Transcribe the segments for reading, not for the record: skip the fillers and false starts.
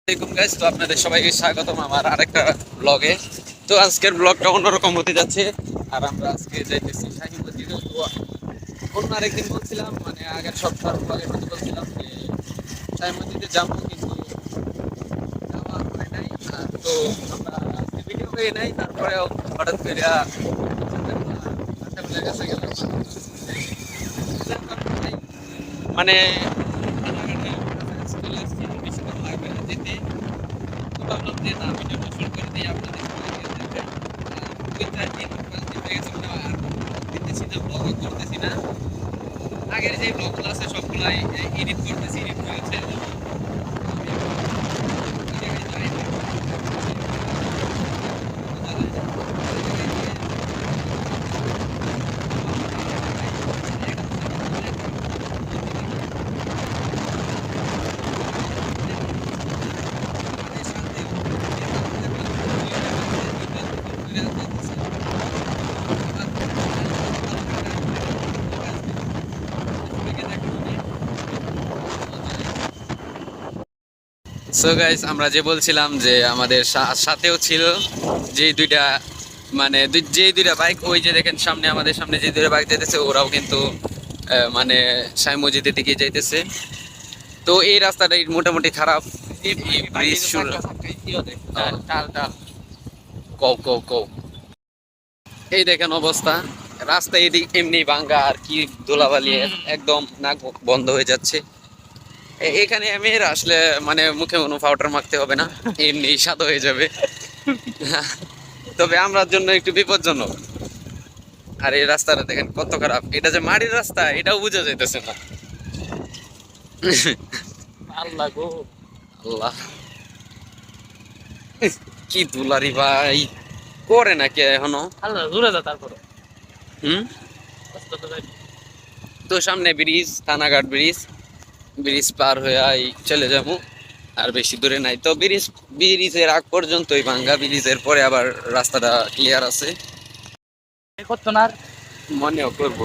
Guys, তো আপনাদের সবাইকে স্বাগতম আমার আরেকটা ব্লগে। তো আজকের ব্লগটা অন্যরকম হতে যাচ্ছে। আর আমরা আজকে যাইতেছি শাহী মসজিদে। তো অন্য আরেকদিন বলছিলাম, মানে আগের সপ্তাহ ব্লগের মধ্যে বলছিলাম যে শাহী মসজিদে যাবো, কিন্তু যাওয়া হয় নাই। তো আমরা আজকে ভিডিও পেয়ে নাই, তারপরেও হঠাৎ করে কাছে গেলাম, মানে চলে আসছি, বেশি কথা লাগবে না যেতে। ভাবলাম যে না, ভিডিওটা শুট করে দিই আপনাদের দিতেছি না, ব্লগ করতেছি না। আগের যে ব্লগগুলো আছে সবগুলাই এডিট করতেছি, এডিট করেছে। সো গাইস, আমরা যে বলছিলাম যে আমাদের সাথেও ছিল যে দুইটা, মানে যে দুইটা বাইক, ওই যে দেখেন সামনে, আমাদের সামনে যে দুইটা বাইক যাইতেছে, ওরাও কিন্তু মানে শাহী মসজিদের দিকে যাইতেছে। তো এই রাস্তাটা মোটামুটি খারাপ। কও কও কও, এই দেখেন অবস্থা। রাস্তা এদিক এমনি ভাঙ্গা, আর কি ধুলাবালি, একদম নাক বন্ধ হয়ে যাচ্ছে। এখানে মেয়েরা আসলে মানে মুখে কোনো পাউডার মাখতে হবে না, এমনি সাদা হয়ে যাবে। তবে আমরার জন্য একটু বিপজ্জনক। আর এই রাস্তাটা দেখেন কত খারাপ, এটা যে মাটির রাস্তা এটাও বোঝা যাইতেছে না। আল্লাহ গো আল্লাহ, কি দুলারি ভাই, করে নাকি এখনো আল্লাহ দূরে যা তারপরে। হুম, তো সামনে ব্রিজ, থানাঘাট ব্রিজ, ব্রিজ পার হয়ে চলে যাবো। আর বেশি দূরে নাই তো, ব্রিজের আগ পর্যন্তই ভাঙ্গা, ব্রিজের পরে আবার রাস্তাটা ক্লিয়ার আছে, মনেও করবো।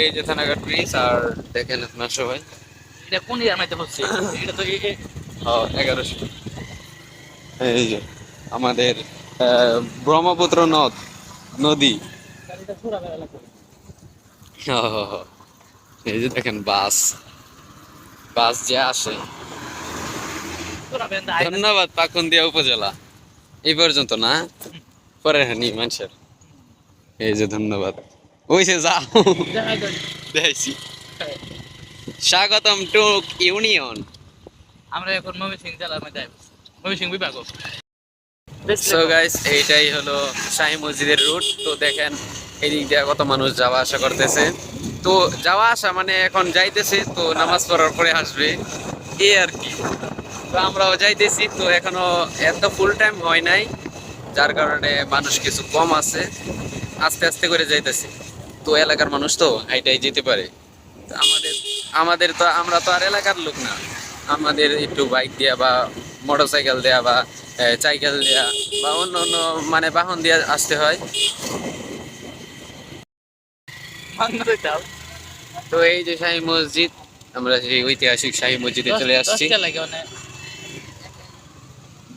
এই যে থানাঘাট ব্রিজ, আর দেখেন আপনার সবাই এটা কোন ইয়ার হচ্ছে, এটা তো 1100। এই যে আমাদের ব্রহ্মপুত্র নদী। এই যে দেখেন বাস বাস যে আসে। ধন্যবাদ পাকুন্দিয়া উপজেলা। এই পর্যন্ত না, পরে নি মানুষের। এই যে ধন্যবাদ, ওই যে যাও দেখছি। স্বাগতম টু ইউনিয়ন। আমরা এখন ময়মনসিং জেলার মধ্যে, ময়মনসিং বিভাগ। সো গাইস, এইটাই হলো শাহী মসজিদের রুট। তো দেখেন এদিক দিয়ে কত মানুষ যাওয়া আসা করতেছে। তো যাওয়া আসা মানে এখন যাইতেছে, তো নামাজ পড়ার পরে আসবে, এই আর কি। তো আমরাও যাইতেছি, তো এখনো এত ফুল টাইম হয় নাই, যার কারণে মানুষ কিছু কম আছে, আস্তে আস্তে করে যাইতেছি। তো এলাকার মানুষ তো এইটাই যেতে পারে। আমাদের আমাদের তো, আমরা তো আর এলাকার লোক না, আমাদের একটু বাইক দেয়া বা মোটর সাইকেল দেয়া বা সাইকেল দেয়া বা অন্য অন্য মানে বাহন দিয়ে আসতে হয়। তো এই যে শাহী মসজিদ, আমরা সেই ঐতিহাসিক শাহী মসজিদে চলে আসছি।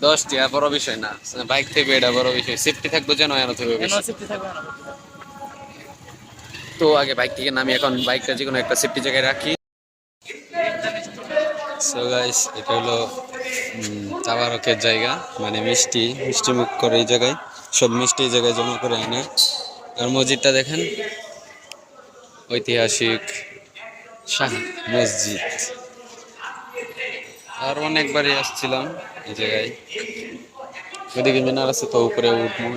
10 টাকা বড় বিষয় না, বাইক থেকে এটা বড় বিষয়, সেফটি থাকবো যেন এত তো আগে বাইক থেকে নামি, এখন বাইকটা যে কোনো একটা সেফটি জায়গায় রাখি। সো গাইস, এটা হলো তাবারকের জায়গা, মানে মিষ্টি মিষ্টি মুখ করে এই জায়গায়, সব মিষ্টি এই জায়গায় জমা করে আনে। আর মসজিদটা দেখেন, ঐতিহাসিক শাহ মসজিদ। আর অনেকবারই আসছিলাম এই জায়গায়। ওইদিকে মিনার আছে, তো উপরে উঠবো,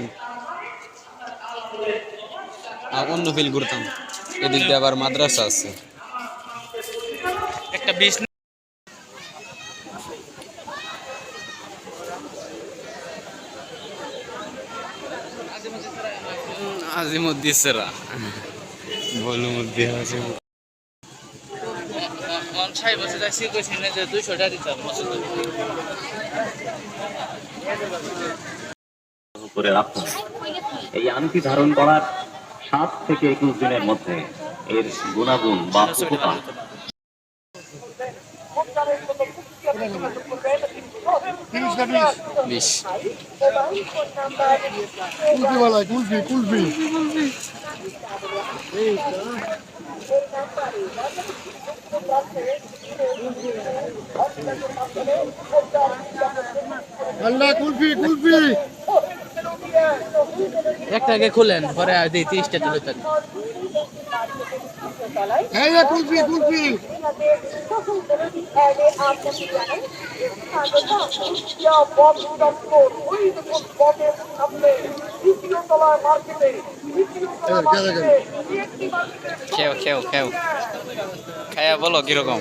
আর অন্য ফিল ঘুরতাম। এদিক দিয়ে আবার মাদ্রাসা আছে একটা। আজিমুদ্দিসরা বলুমুদ্দি আজিম অনসাই বসে যাচ্ছি, কইছি না যে 200 টাকা দিতাম করে রাখুন। এই আংটি ধারণ করার 7 থেকে 21 দিনের মধ্যে এর গুণাগুণ বা উপকার 20 কুলফি একটা আগে খুলেন পরে আর দিই 30টা তুলে দেন কুলফি খেও খেও খেও খায়া বলো কিরকম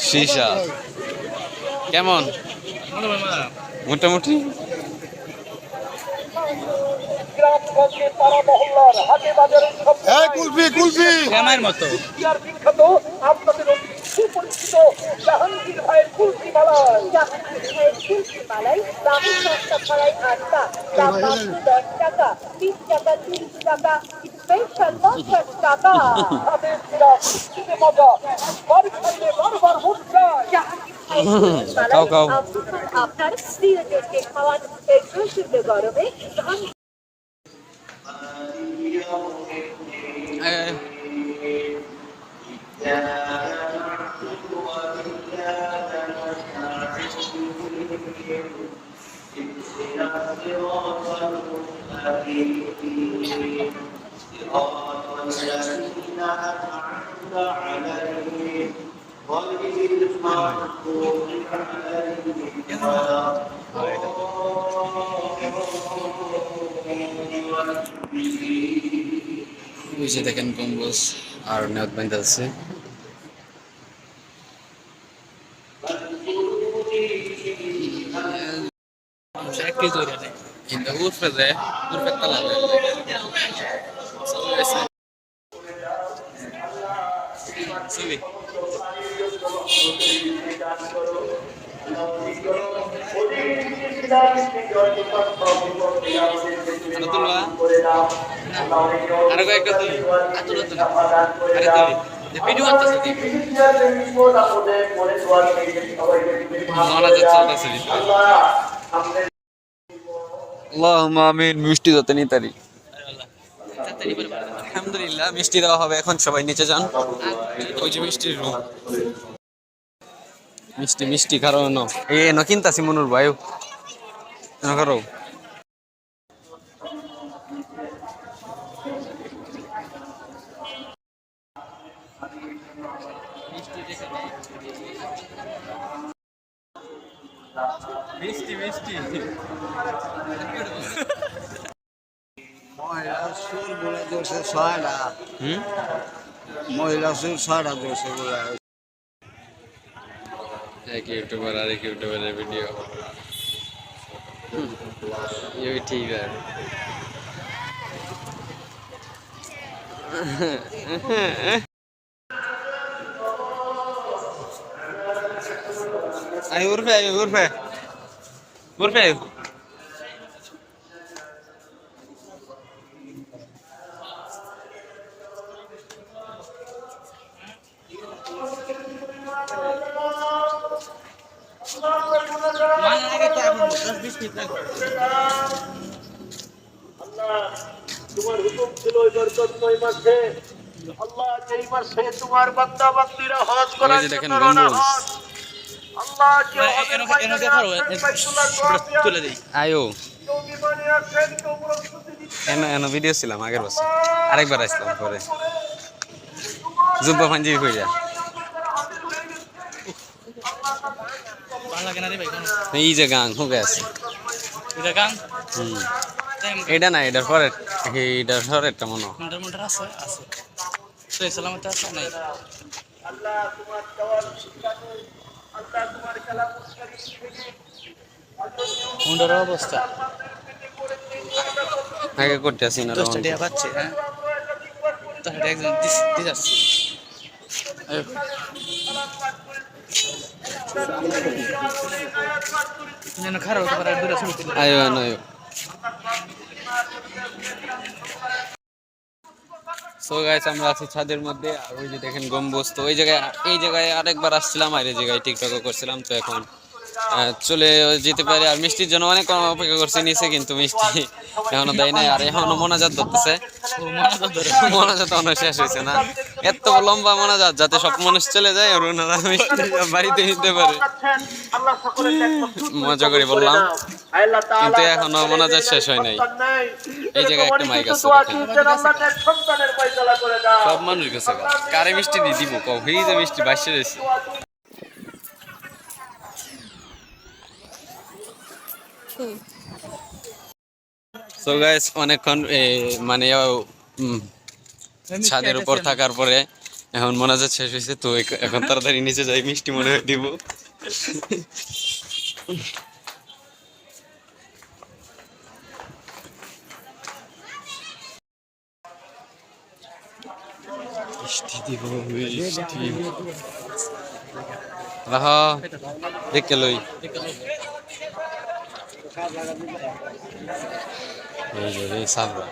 সীসা কেমন মোটামুটি কুলফি আমার মতো বিখ্যাত আপনাদের সুপরিচিত জাহাঙ্গীর ভাইয়ের কুলফি মালাই দামি সস্তা ছড়াই আটটা দাম মাত্র 10 টাকা 20 টাকা 30 টাকা স্পেশাল 50 টাকা হাতে ছিলা খুশিতে মজা বাড়ি খাইলে বারবার মন চায় খাও খাও আপনার প্রিয়জনকে খাওয়ান এই প্রসিদ্ধ গরমে ওই যে দেখেন গম্বুজ আর নেওয়াত বাইন্দা আছে একই ধরে নেই কিন্তু উঠবে যে উঠবে তালা ছবি আরো কয়েকটা তুলি আতুল আতুল আরে তুই ভিডিও আনতেছ তুই মনে যাচ্ছে আল্লাহুম্মা আমিন মিষ্টি যাতে নিতারি আলহামদুলিল্লাহ মিষ্টি দেওয়া হবে এখন সবাই নিচে যান ওই যে মিষ্টির রুম মিষ্টি মিষ্টি কারণ এ ন কিনতাছি মনুর ভাই করো মিষ্টি মিষ্টি মহিলা সুর বলে দোষে ছয়টা হুম মহিলা সুর ছয়টা দোষে বলে एक यूट्यूबर और एक यूट्यूबर है वीडियो ये भी ठीक है आई उर्फे उर्फे তোমার হুকুম ছিল ওই বরকতময় মাসে আল্লাহ যেই মাসে তোমার বান্দা বান্দীরা হজ করার দেখেন জন্য রওনা গম্বুজ। হন আল্লাহ কেউ এনো দেখারো তুলে দেই आयो কেউ বিমানে আসেন কেউ প্রস্তুতি নিচ্ছেন এনো এনো ভিডিও ছিলাম আগের বছর আরেকবার আসলাম পরে জুব্বা পাঞ্জাবি কইরা ভালো লাগে না রে ভাই কোনো এই যে গাং হয়ে গেছে এটা গান এটা না এটার পরে এইটার পরেরটা মনে হয়। মুন্ডার মুন্ডার আছে আছে তো সালামত আছে নাই আল্লাহ তোমার দেওয়ার শিক্ষাকে আল্লাহ তোমার কালামুল কারীম থেকে মুন্ডার অবস্থা আগে করতে আসি না 10টা টাকা পাচ্ছে হ্যাঁ 10টা একজন দিতে যাচ্ছে খারাপ হতে পারে দূরে ছবি তুলে আয়ো আয়ো সো গাইস আমরা আছি ছাদের মধ্যে, আর ওই যে দেখেন গম্বুজ। তো এই জায়গায় আরেকবার আসছিলাম, আর এই জায়গায় টিকটকও করছিলাম। তো এখন চলে যেতে পারি। আর মিষ্টির জন্য অনেক অপেক্ষা করছে নিচে, কিন্তু মিষ্টি এখনো দেয় নাই। আর এখনো মোনাজাত ধরতেছে, মোনাজাত এখনো শেষ হয়েছে না। এত লম্বা মোনাজাত যাতে সব মানুষ চলে যায় আর ওনারা মিষ্টি বাড়িতে নিতে পারে। মজা করে বললাম, কিন্তু এখনো মোনাজাত শেষ হয় নাই। এই জায়গায় একটা মাইক আছে, সব মানুষ গেছে। কারে মিষ্টি দিয়ে দিব কও, এই যে মিষ্টি বাইসে রয়েছে। সো গাইস অনেকক্ষণ মানে ছাদের উপর থাকার পরে এখন মোনাজাত শেষ হয়েছে। তো এখন তাড়াতাড়ি নিচে যাই, মিষ্টি মনে হয় দিব। মিষ্টি দিব, মিষ্টি রাহ দেখে লই। এই যে এই সাবরা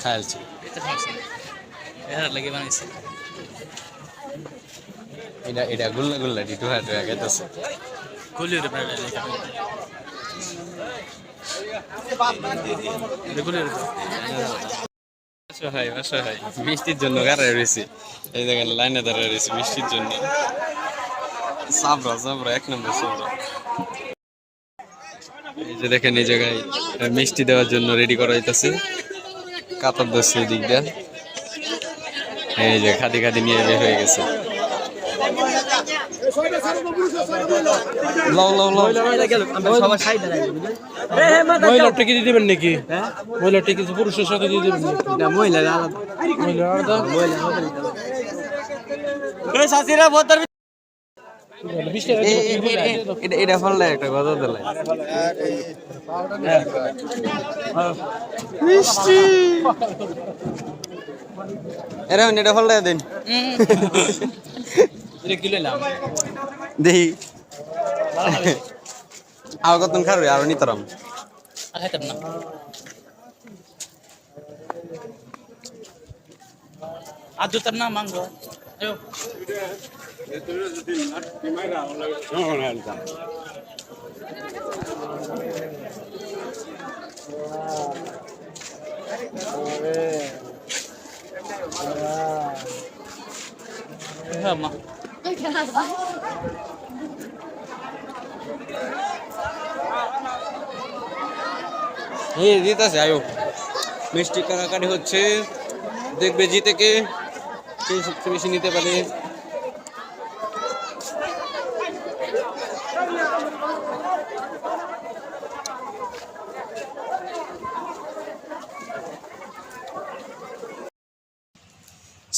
খাইলছি, লাগে বানাইছে এটা গুল্লা গুল্লা ডিটু হাট হয়ে গেছে। গুলির অসহায় মিষ্টির জন্য দাঁড়ায় রয়েছি, এই জায়গায় লাইনে দাঁড়ায় রয়েছি মিষ্টির জন্য। সাবরা এক নম্বর সাবরা। এই যে দেখেন এই জায়গায় মিষ্টি দেওয়ার জন্য রেডি করা হইতাছে, কাতার দোষে এই দিকটা। এই যে খাদি নিয়ে বের হয়ে গেছে। মহিলাটা কি দিয়ে দেবেন নাকি? মহিলাটা কিছু পুরুষের সাথে দিয়ে দেবেন এটা ফললে একটা কথা দিলে মিষ্টি এরকম এটা ফললে দিন দেখি আর কত খাবে আরো নিতাম আজ তার না মাংস হ্যাঁ মা দিতেছে আয়ো মিষ্টি কাটাকাটি হচ্ছে, দেখবে জিতে কে সবচেয়ে বেশি নিতে পারে।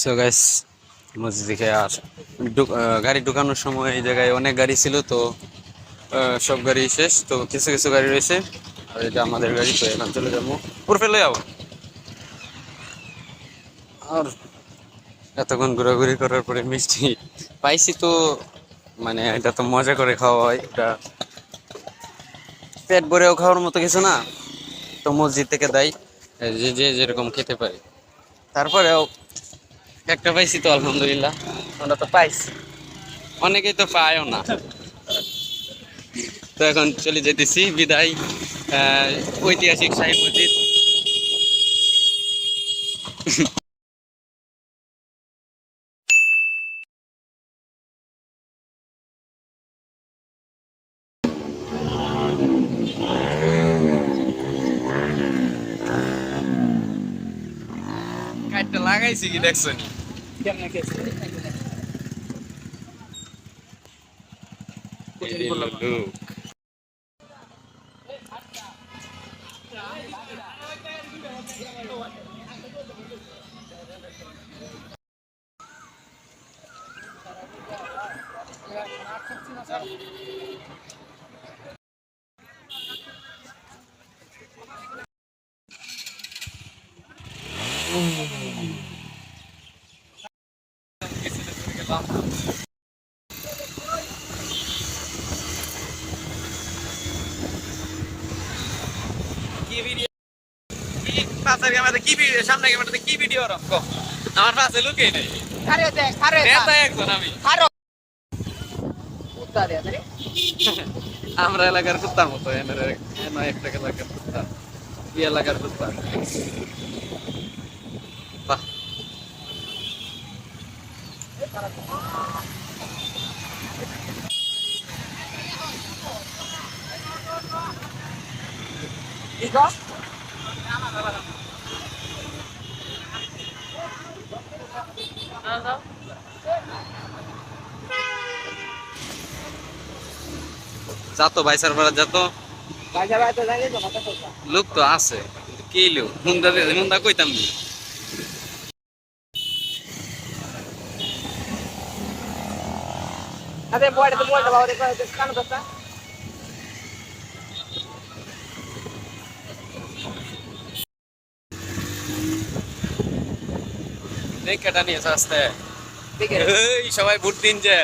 সো গাইস মসজিদ থেকে আর গাড়ি ঢুকানোর সময় এই জায়গায় অনেক গাড়ি ছিল, তো সব গাড়ি শেষ। তো কিছু কিছু গাড়ি রয়েছে, আর এটা আমাদের গাড়ি। তো এখন চলে যাবো পুরো ফেলে যাও। আর এতক্ষণ ঘোরাঘুরি করার পরে মিষ্টি পাইছি, তো মানে এটা তো মজা করে খাওয়া হয়, এটা পেট ভরেও খাওয়ার মতো কিছু না। তো মসজিদ থেকে দেয়, যে যেরকম খেতে পারে। তারপরেও একটা পাইছি, তো আলহামদুলিল্লাহ আমরা তো পাইছি, অনেকেই তো পায়ও না। তো এখন চলে যেতেছি, বিদায় ঐতিহাসিক শাহী মসজিদ। কাটটা লাগাইছি কি দেখছো নি কেমনে খেয়েছে পাশের ক্যামেরাতে কি ভিডিও, সামনে ক্যামেরাতে কি ভিডিও রকম কম, আমার পাশে লুকিয়ে নেই। খারে দে খারে নেতা একজন আমি, খারো উত্তর দে রে আমরা এলাকার কুত্তার মতো, এনে একটা এলাকার কুত্তা, কি এলাকার কুত্তা। বাহ, ইগো যাতো ভাই সার্ভার যাতো, বাজা বাজা তো লাগে তো মাথা কোসা লোক তো আছে, কিন্তু কি লোক মুন্দা কইতাম নি। আরে বড় তো বড় বাবা রে কান দস্তা দেখ কেটা নিয়েছে আসতে, দেখে এই সবাই ভোট দিন যে,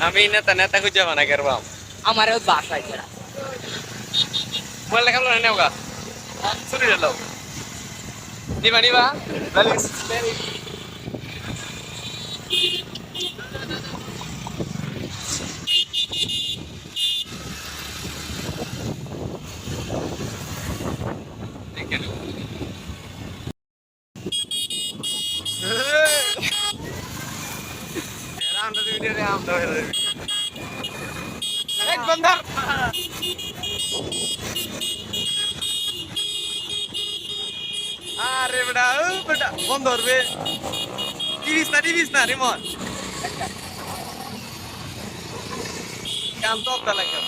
আমি নেতা খুঁজে বানা করবাম। আমারও বাসায় ছিল মোবাইল দেখাবো না নেওগা, শুরু হলো নিবা ব্যালেন্স এক বন্ধর আরে বেটা বন্ধ করবে, টিভিস না রিমোট কাম তো আপনার লাগে।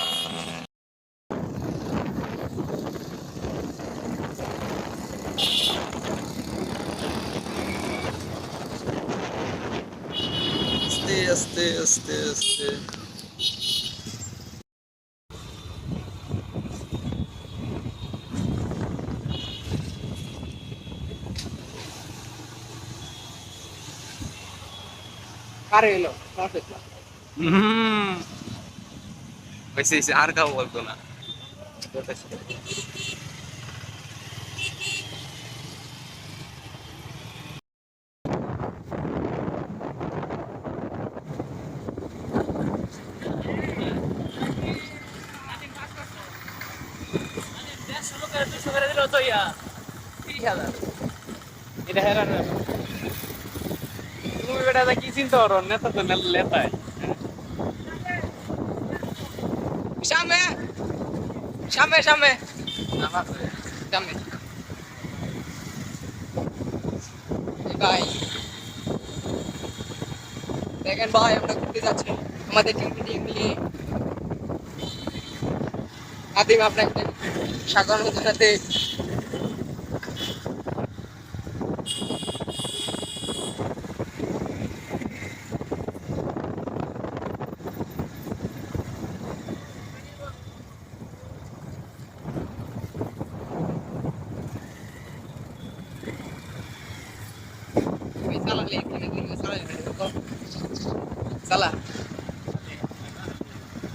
আস্তে আস্তে আস্তে আস্তে কারে এলো পারফেক্ট হয়েছে, আর কাউ বলতো না। এটা হেরান তুমি বেটা কি চিন্তা করো, নেতা তো নেতায়। সামনে সামনে সামনে সামনে ভাই দেখেন ভাই আমরা ঘুরতে যাচ্ছি আমাদের টিম নিয়ে আদিম আপনাকে স্বাগত জানাতে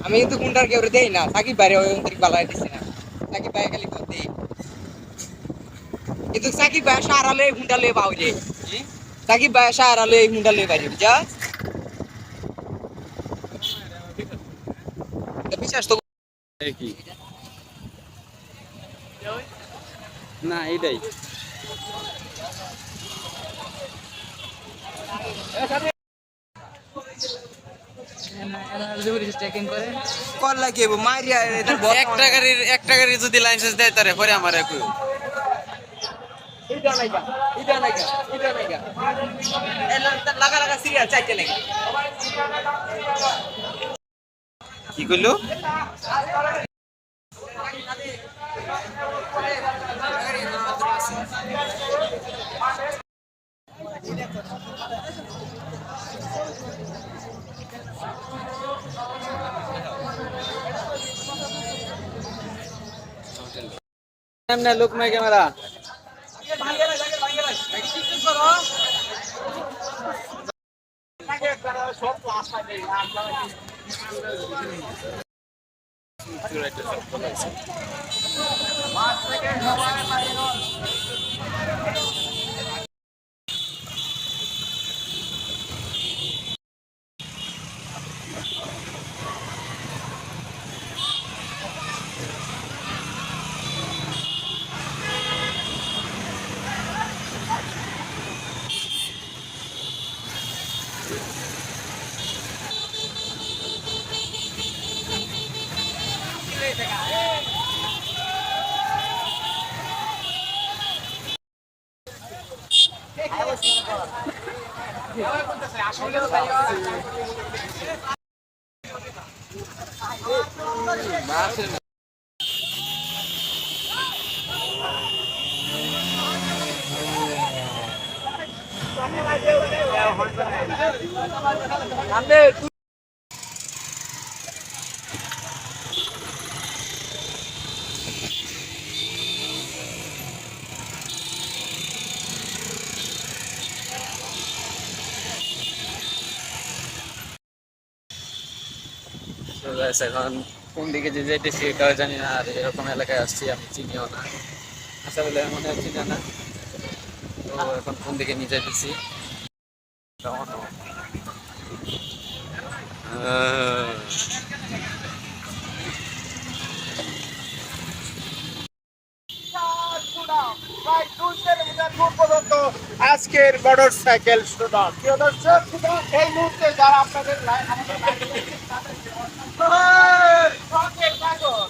আমি কিন্তু কোনটার কেউ দেই না, সাকিব বাইরে ওই বালাই দিছি না, সাকিব ভাই খালি দেই, কিন্তু সাকিব ভাই সারালে হুন্ডা লয়ে পাও রে, সাকিব ভাই সারালে হুন্ডা লয়ে বাইরে যা বিশ্বাস তো কি না এটাই কল লাগিয়ে মারিয়া একটা গাড়ি যদি লাইসেন্স দেয় তারে পরে আমার একটু লাগা লাগা সিরিয়াল চাইতে লাগে কি করলো লোক নাই ক্যামেরা So guys, এখন কোন দিকে যে যেতেছি এটাও জানি না, আর এরকম এলাকায় আসছি আমি চিনিও না, আশা বলে মনে হচ্ছে না। তো এখন কোন দিকে নিয়ে যাইতেছি প্রায় 2 কিলোমিটার দূর পর্যন্ত আজকের মোটর সাইকেল স্টুডেন্ট প্রিয় দর্শক, এই মুহূর্তে যারা আপনাদের আমাদের লাইভে দেখছেন তাদের সঙ্গে থাকুন।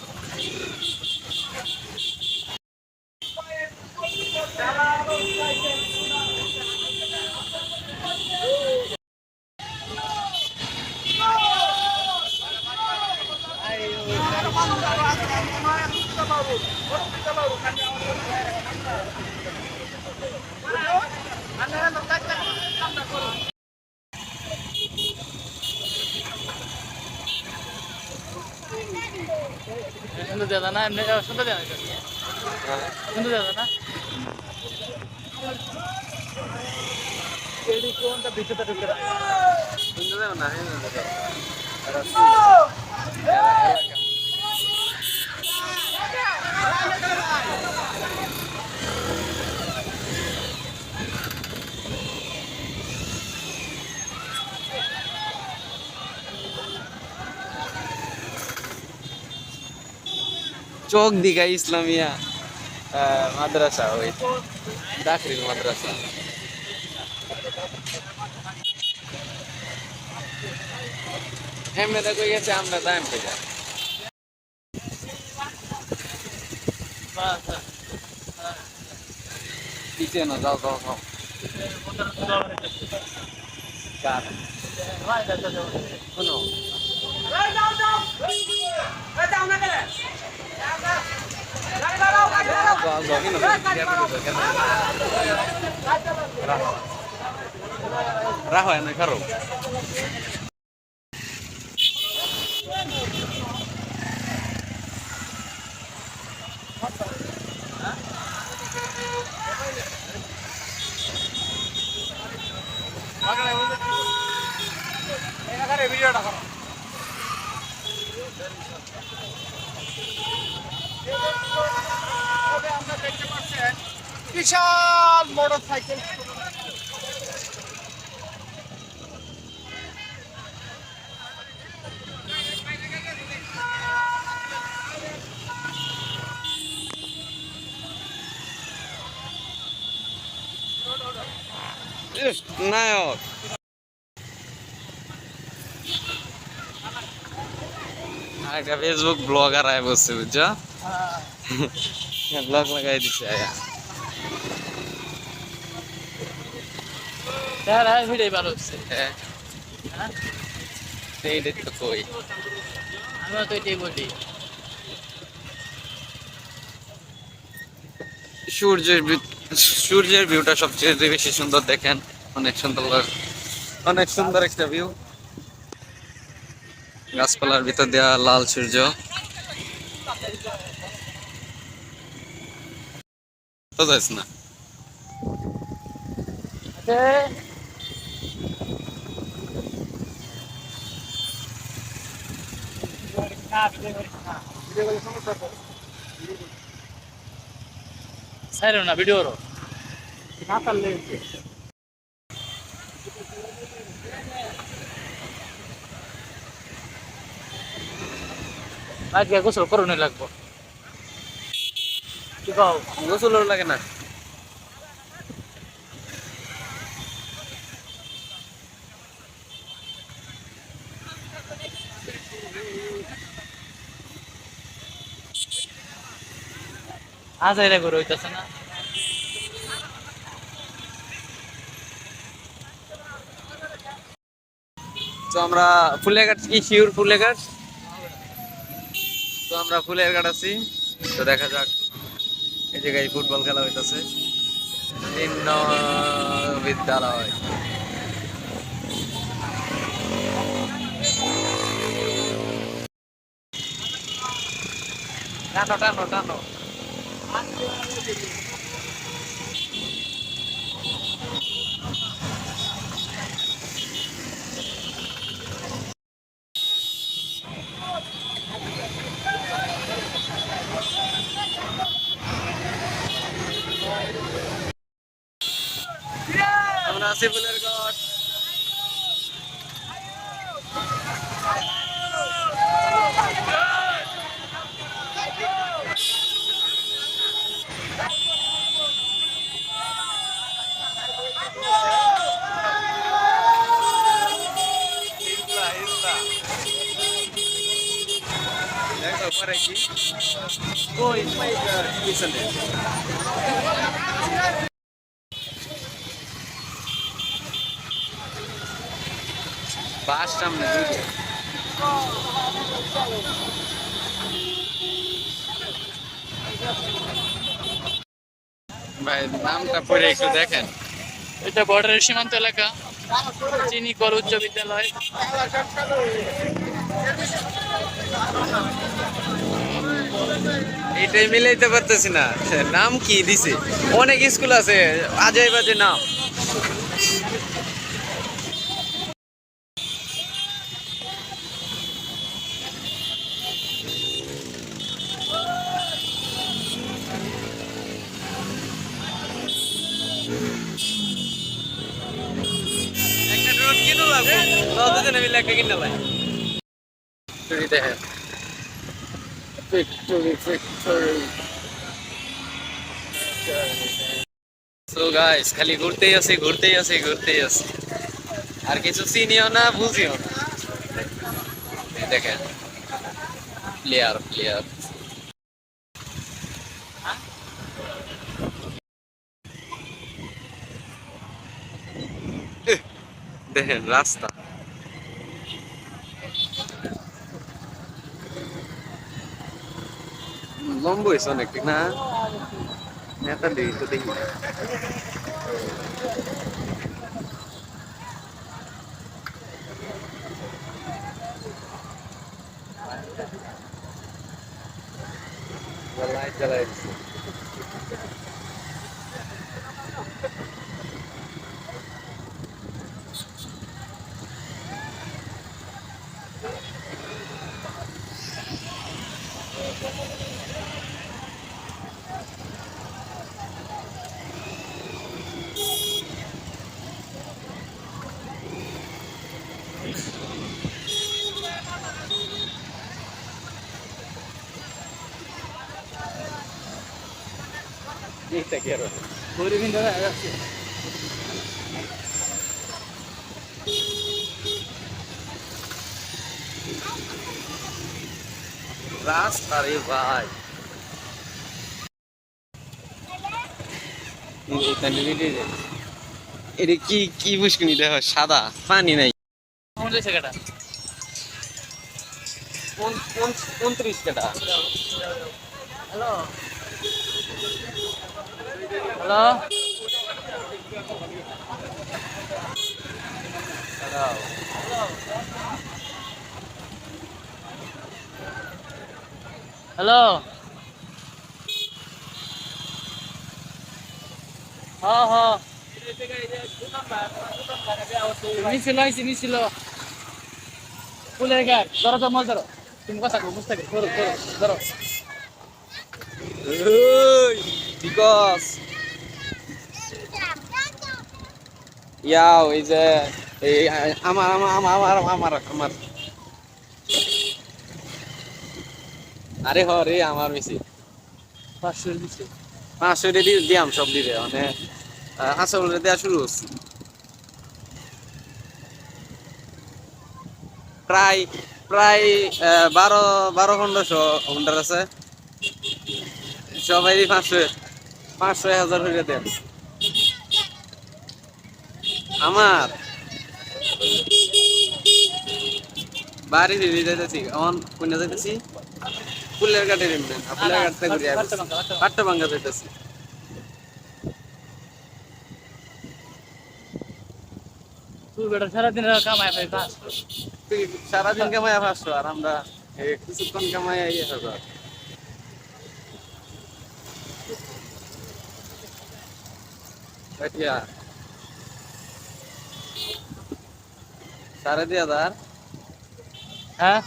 সুন্দর দাদা না, এমনি সুন্দর দাদা সুন্দর দাদা না কোনটা ভিতরটা ঢুকে চোখ দিঘা ইসলামিয়া মাদ্রাসা, ওই দাখিল মাদ্রাসা। এমনি কই গেছে আমরা টাইম পেয়ে যাই। পিছিয়ে না, যাও যাও যাও। কার শোনো রাখো না খারো ভিডিওটা করো। আমরা দেখতে পাচ্ছেন বিশাল মোটর সাইকেল। নায়ক একটা ফেসবুক ব্লগার আয় বসছে, বুঝছো? ব্লগ লাগাই দিছে আয়া। ভিডিও ভালো হচ্ছে, হ্যাঁ এইটাই তো কই, আমরা তো এটাই বলি। সূর্যের ভিউটা সবচেয়ে বেশি সুন্দর, দেখেন অনেক সুন্দর, অনেক সুন্দর একটা ভিউ। গাছপালার ভিতর দেওয়া লাল সূর্য, তো যাইস না। সাইরো না ভিডিও করো আজকে গোসল করুন লাগবো কি কও গোসল লাগে না আজ এরা করে হইতাছে না তো আমরা ফুলেরঘাট কি শিওর ফুলেরঘাট তো আমরা ফুলেরঘাট আছি তো দেখা যাক এই জায়গায় ফুটবল খেলা হইতাছে নিম্ন বিদ্যালয় টানো টানো টানো আমরা আছি ফুলেরঘাট দেখো পরে কি ওই পিছনে বাস সামনে দুইটা ভাই নামটা পড়ে একটু দেখেন এটা বর্ডারের সীমান্ত এলাকা চিনিকল উচ্চ বিদ্যালয় এটাই মিলাইতে পারতেছি না নাম কি দিছে অনেক স্কুল আছে আজে বাজে নাম একটা ড্রোন কিনো লাগবো দুজনে মিলে একটা কিনা লাই দেখেন সো গাইস খালি ঘুরতেই আছে ঘুরতেই আছে ঘুরতেই আছে আর কিছু চিনিও না বুঝিও না এই দেখেন প্লেয়ার প্লেয়ার দেখেন রাস্তা লম্বা হয়েছে অনেক ঠিক না নেতা দেখি তো দেখি লাইট জ্বালাই দিচ্ছে Te quiero. রাস্তা রে ভাই এটা কি কি মুশকিল দেখো সাদা পানি নাই কোন জায়গাটা 29 টাকা হ্যালো হ্যালো হ্যালো হ্যাঁ হ্যাঁ নিছিল ফুলের গাছ ধরো তো মল ধরো তুমি কথা বুঝতে ধরো ধরো ধরো বিকজ ওই যে এই আমার আমার আমার আমার আমার আরে রে আমার বেশি 500 দিয়াম সব দিবে মানে আসলে দেওয়া শুরু হচ্ছে প্রায় প্রায় 12-1500 আছে সবাই 500-1000 হয়ে দেন আমার বাড়ি ফিরে যাইতেছি এখন কোন যাইতেছি ফুলের ঘাটে ফুলের ঘাট থেকে ঘুরে পাট্টা ভাঙ্গা যাইতেছি তুই বেটা সারাদিন কামাই পাই 500 তুই সারাদিন কামাই 500 আর আমরা কিছুক্ষণ কামাই 1000 बढ़िया 2500 হ্যাঁ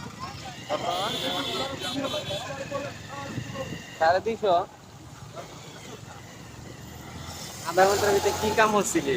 350 আধা ঘন্টার ভিতরে কি কাম হচ্ছিল